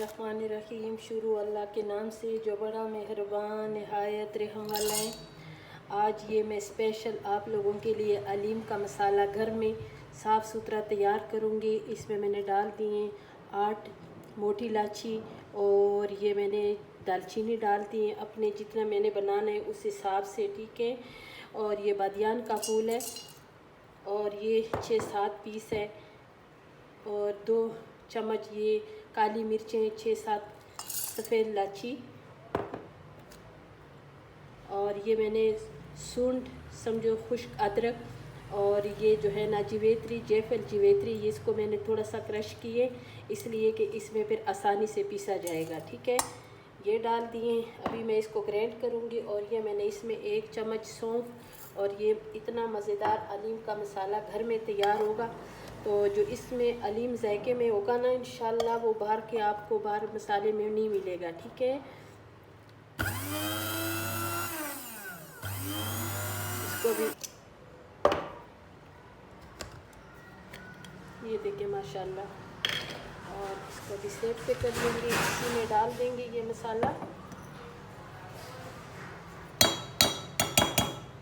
बिस्मिल्लाहिर्रहमानिर्रहीम। शुरू अल्लाह के नाम से जो बड़ा मेहरबान नहायत रहम वाला है। आज ये मैं स्पेशल आप लोगों के लिए अलीम का मसाला घर में साफ़ सुथरा तैयार करूँगी। इसमें मैंने डाल दिए 8 मोटी इलायची और ये मैंने दालचीनी डाल दी है अपने जितना मैंने बनाना है उस हिसाब से, ठीक है। और ये बादियान का फूल है और ये 6-7 पीस है और 2 चम्मच ये काली मिर्चें, 6-7 सफ़ेद इलायची और ये मैंने सूंड समझो खुश्क अदरक और ये जो है ना जवेत्री, जायफल जवेत्री, ये इसको मैंने थोड़ा सा क्रश किए इसलिए कि इसमें फिर आसानी से पीसा जाएगा, ठीक है। ये डाल दिए। अभी मैं इसको ग्राइंड करूँगी और ये मैंने इसमें 1 चम्मच सौंफ और ये इतना मज़ेदार अलीम का मसाला घर में तैयार होगा। तो जो इसमें अलीम जायके में होगा ना इंशाल्लाह वो बाहर के आपको बाहर मसाले में नहीं मिलेगा, ठीक है। इसको भी ये देखिए माशाल्लाह, और इसको भी सेट पे कर लेंगे। इसी में डाल देंगे ये मसाला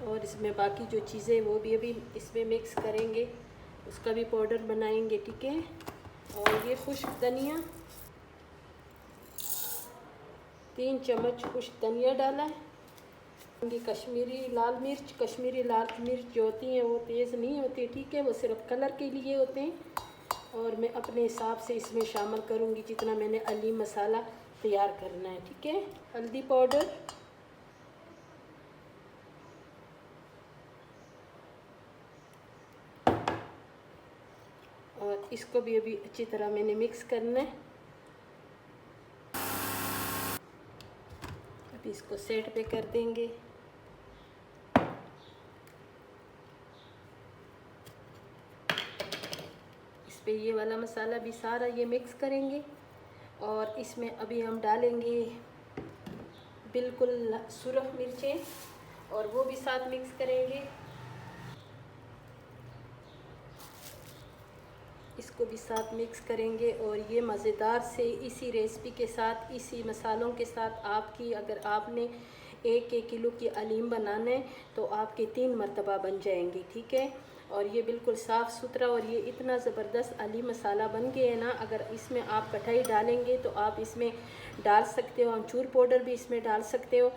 और इसमें बाकी जो चीज़ें वो भी अभी इसमें मिक्स करेंगे, उसका भी पाउडर बनाएंगे, ठीक है। और ये खुश्क धनिया 3 चम्मच खुश्क धनिया डाला है। कश्मीरी लाल मिर्च जो होती हैं वो तेज़ नहीं होती, ठीक है, वो सिर्फ कलर के लिए होते हैं और मैं अपने हिसाब से इसमें शामिल करूँगी जितना मैंने अलीम मसाला तैयार करना है, ठीक है। हल्दी पाउडर और इसको भी अभी अच्छी तरह मैंने मिक्स करना है। अभी इसको सेट पे कर देंगे। इस पे ये वाला मसाला भी सारा ये मिक्स करेंगे और इसमें अभी हम डालेंगे बिल्कुल सुरख मिर्चें और वो भी साथ मिक्स करेंगे। इसको भी साथ मिक्स करेंगे और ये मज़ेदार से इसी रेसिपी के साथ, इसी मसालों के साथ आपकी अगर आपने 1-1 किलो की अलीम बनाना है तो आपके 3 मरतबा बन जाएंगे, ठीक है। और ये बिल्कुल साफ़ सुथरा और ये इतना ज़बरदस्त अलीम मसाला बन गया है ना। अगर इसमें आप कटाई डालेंगे तो आप इसमें डाल सकते हो, अमचूर पाउडर भी इसमें डाल सकते हो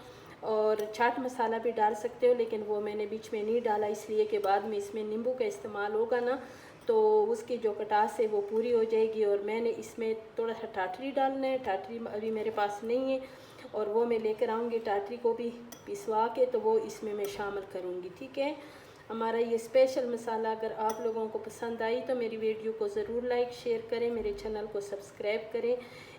और चाट मसाला भी डाल सकते हो, लेकिन वो मैंने बीच में नहीं डाला इसलिए कि बाद में इसमें नींबू का इस्तेमाल होगा ना तो उसकी जो खटास है वो पूरी हो जाएगी। और मैंने इसमें थोड़ा सा टाटरी डालना है, टाटरी अभी मेरे पास नहीं है और वो मैं लेकर आऊँगी, टाटरी को भी पिसवा के तो वो इसमें मैं शामिल करूँगी, ठीक है। हमारा ये स्पेशल मसाला अगर आप लोगों को पसंद आई तो मेरी वीडियो को ज़रूर लाइक शेयर करें, मेरे चैनल को सब्सक्राइब करें।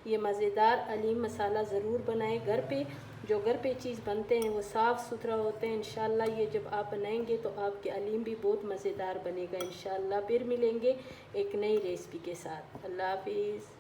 ये मज़ेदार अलीम मसाला ज़रूर बनाएं घर पे। जो घर पे चीज़ बनते हैं वो साफ़ सुथरा होते हैं। इंशाल्लाह ये जब आप बनाएंगे तो आपके अलीम भी बहुत मज़ेदार बनेगा। इंशाल्लाह फिर मिलेंगे एक नई रेसिपी के साथ। अल्लाह हाफिज़।